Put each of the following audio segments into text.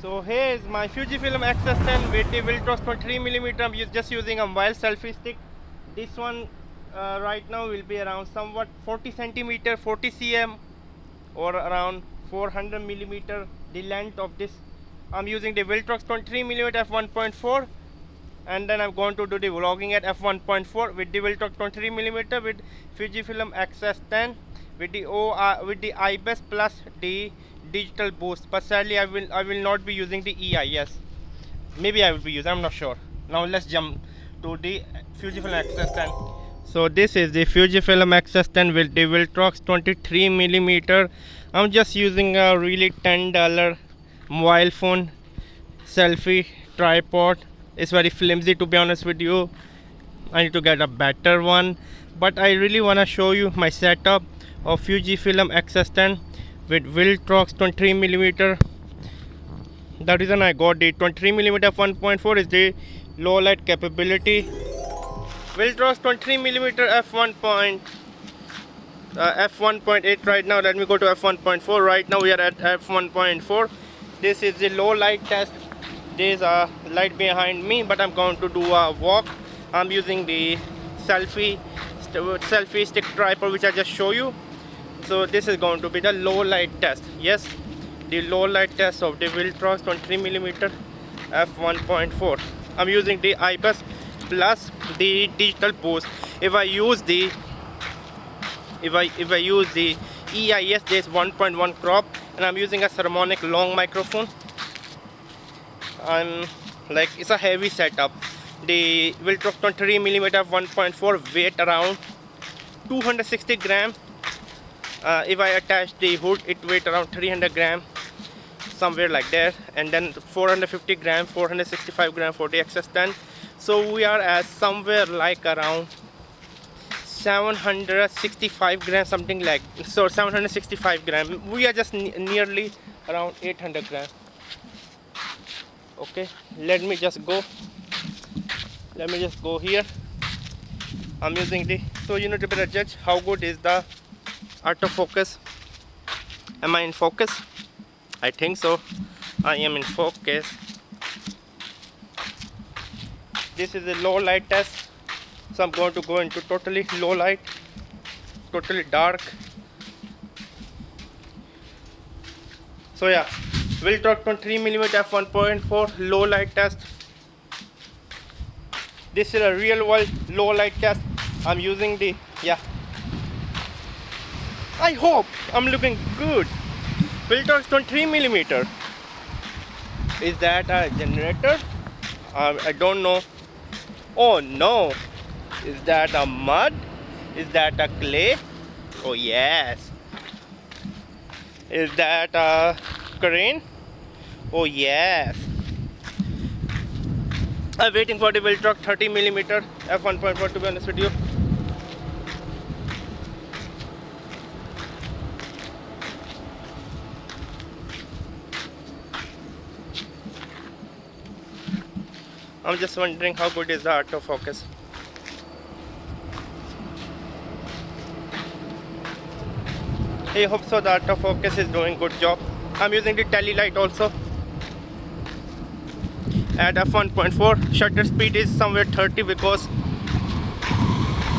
So here is my Fujifilm X-S10 with the Viltrox 23mm. I'm just using a mobile selfie stick. This one right now will be around somewhat 40 centimeter, 40 cm, or around 400 millimeter. The length of this. I'm using the Viltrox 23mm F1.4, and then I'm going to do the vlogging at f1.4 with the Viltrox 23mm with Fujifilm X-S10 with the IBIS plus the digital boost. But sadly, I will not be using the EIS. Maybe I will be using. I'm not sure. Now let's jump to the Fujifilm X-S10. So this is the Fujifilm X-S10 with the Viltrox 23mm. I'm just using a really $10 mobile phone selfie tripod. It's very flimsy, to be honest with you. I need to get a better one, but I really want to show you my setup of Fujifilm X-S10 with Viltrox 23mm. The reason I got the 23mm f1.4 is the low light capability. Viltrox 23mm f1.8 right now. Let me go to f1.4. Right now we are at f1.4. This is the low light test. There's a light behind me, but I'm going to do a walk. I'm using the selfie stick tripod, which I just show you. So this is going to be the low light test. Yes, the low light test of the Viltrox 23mm f1.4. I'm using the IBIS plus the digital boost. If I use the EIS, there's 1.1 crop, and I'm using a harmonic long microphone. It's a heavy setup. The Viltrox 23mm f1.4 weight around 260 gram. If I attach the hood, it weight around 300 gram, somewhere like that, and then 450 gram, 465 gram for the X-S10. So we are at somewhere like around 765 gram, something like so. 765 gram. We are just nearly around 800 gram. Okay, let me just go here. I'm using the, so you need to better judge how good is the autofocus. Am I in focus? I think so. I am in focus. This is a low light test, so I'm going to go into totally low light, totally dark. So yeah, Viltrox 23mm f1.4 low light test. This is a real world low light test. I'm using the, yeah, I hope I'm looking good. Viltrox 23mm. Is that a generator? I don't know. Oh no. Is that a mud? Is that a clay? Oh yes. Is that a crane? Oh yes. I'm waiting for the Viltrox 30mm f1.4, to be honest with you. I'm just wondering how good is the autofocus. I hope so. The autofocus is doing good job. I'm using the tele light also. At f1.4, shutter speed is somewhere 30 because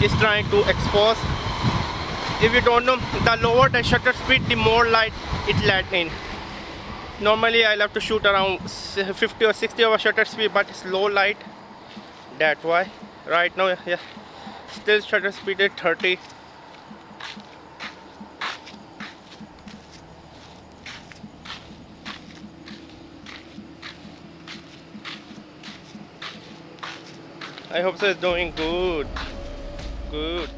it's trying to expose. If you don't know, the lower the shutter speed, the more light it let in. Normally I love to shoot around 50 or 60 over shutter speed, but it's low light. That's why. Right now, yeah, still shutter speed is 30. I hope so. It's doing good. Good.